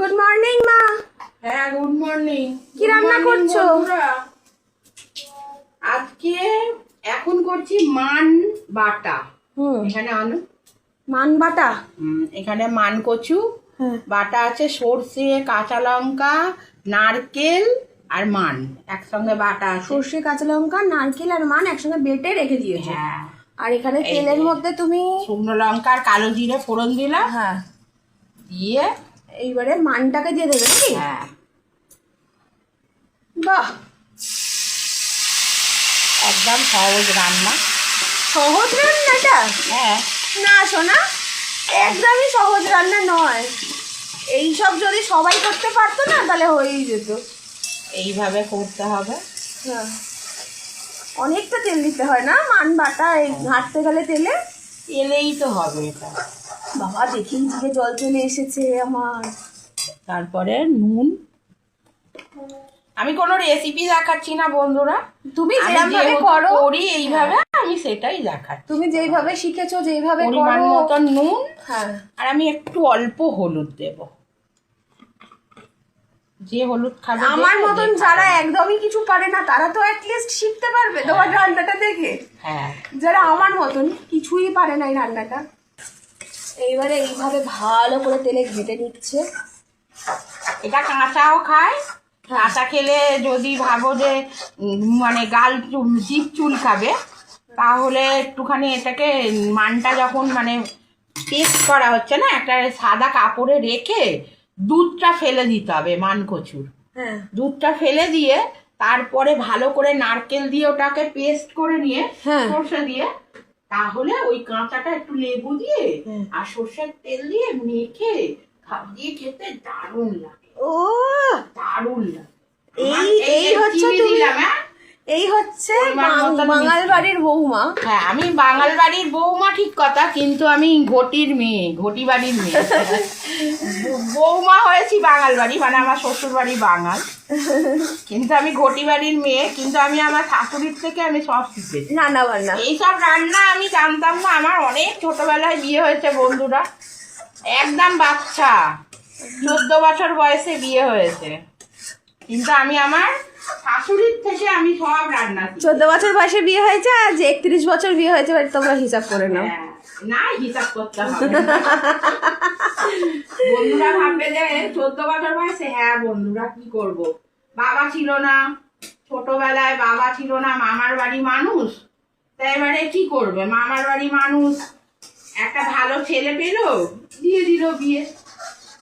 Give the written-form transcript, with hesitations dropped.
Good morning মা। হ্যাঁ, good morning. কি রান্না করছো? আজকে এখন করছি মান বাটা। এখানে আনো মান বাটা। এখানে মান কচু বাটা আছে, সর্ষে, কাঁচা লঙ্কা, নারকেল আর মান একসঙ্গে বাটা আছে। সর্ষে, কাঁচা লঙ্কা, নারকেল আর মান একসঙ্গে বেটে রেখে দিয়েছো। হ্যাঁ, আর এখানে তেলের মধ্যে তুমি শুকনো লঙ্কা আর কালো জিরে ফোড়ন দিলাম। হ্যাঁ, দিয়ে এইবারে মানটাকে দিয়ে দেবে নাকি? হ্যাঁ, বাহ, একদম সহজ রান্না। সহজ রান্নাটা? হ্যাঁ, না সোনা, একদমই সহজ রান্না নয়। এইসব যদি সবাই করতে পারতো না তাহলে হয়েই যেত। এইভাবে করতে হবে। হ্যাঁ, অনেকটা তেল দিতে হয় না মান বাটা ঘাঁটতে গেলে তেলে? এলেই তো হবে এটা। বাবা, দেখেই জিভে জল চলে এসেছে আমার। তারপরে নুন। আমি কোনো রেসিপি দেখাচ্ছি না বন্ধুরা, তুমি আমি যেভাবে যেহেতু করো, করি এইভাবে আমি সেটাই দেখাচ্ছি। তুমি যেইভাবে শিখেছো, যেইভাবে পরিমাণ করো। মতন নুন। হ্যাঁ, আর আমি একটু অল্প হলুদ দেব, যে হলুদ খাবে। আমার মতন যারা একদমই কিছু পারে না তারা তো অ্যাটলিস্ট শিখতে পারবে তোমার রান্নাটা দেখে। হ্যাঁ, যারা আমার মতন কিছুই পারে না এই রান্নাটা, এইবারে এইভাবে ভালো করে তেলে ঘেটে নিচ্ছে। এটা কাঁচাও খায়। কাঁচা খেলে যদি ভাবো যে মানে গাল জিভ চুল খাবে, তাহলে একটুখানি এটাকে মানটা যখন মানে পেস্ট করা হচ্ছে না, একটা সাদা কাপড়ে রেখে দুধটা ফেলে দিতে হবে মান কচুর। হ্যাঁ, দুধটা ফেলে দিয়ে তারপরে ভালো করে নারকেল দিয়ে ওটাকে পেস্ট করে নিয়ে সর্ষে দিয়ে, তাহলে ওই কাঁচাটা একটু লেবু দিয়ে আর সর্ষের তেল দিয়ে মেখে দিয়ে খেতে দারুণ লাগে। ও দারুণ লাগে। এই হচ্ছে এই হচ্ছে বাঙাল বাড়ির বৌমা। হ্যাঁ, আমি বাঙাল বাড়ির বৌমা ঠিক কথা, কিন্তু আমি ঘটির মেয়ে, ঘটি বাড়ির মেয়ে। বৌমা হয়েছি বাঙাল বাড়ি, মানে আমার শ্বশুর বাড়ি বাঙাল, কিন্তু আমি ঘটি বাড়ির মেয়ে। কিন্তু আমি আমার শাশুড়ির থেকে আমি সব শিখেছি রান্না বান্না। এইসব রান্না আমি জানতাম না। আমার অনেক ছোটবেলায় বিয়ে হয়েছে বন্ধুরা, একদম বাচ্চা, 14 বছর বয়সে বিয়ে হয়েছে, কিন্তু আমি আমার শাশুড়ির থেকে আমি সব রান্না শিখেছি। 14 বছর বয়সে বিয়ে হয়েছে, আর 31 বছর বিয়ে হয়েছে, তোমরা হিসাব করে নাও। না, হিসাব করতে হবে বন্ধুরা ভাববে যে 14 বছর বয়সে। হ্যাঁ বন্ধুরা, কি করব, বাবা ছিল না ছোটবেলায়, বাবা ছিল না, মামার বাড়ি মানুষ। তাই এবারে কি করবে, মামার বাড়ি মানুষ একটা ভালো ছেলে পেলো, দিয়ে দিল বিয়ে।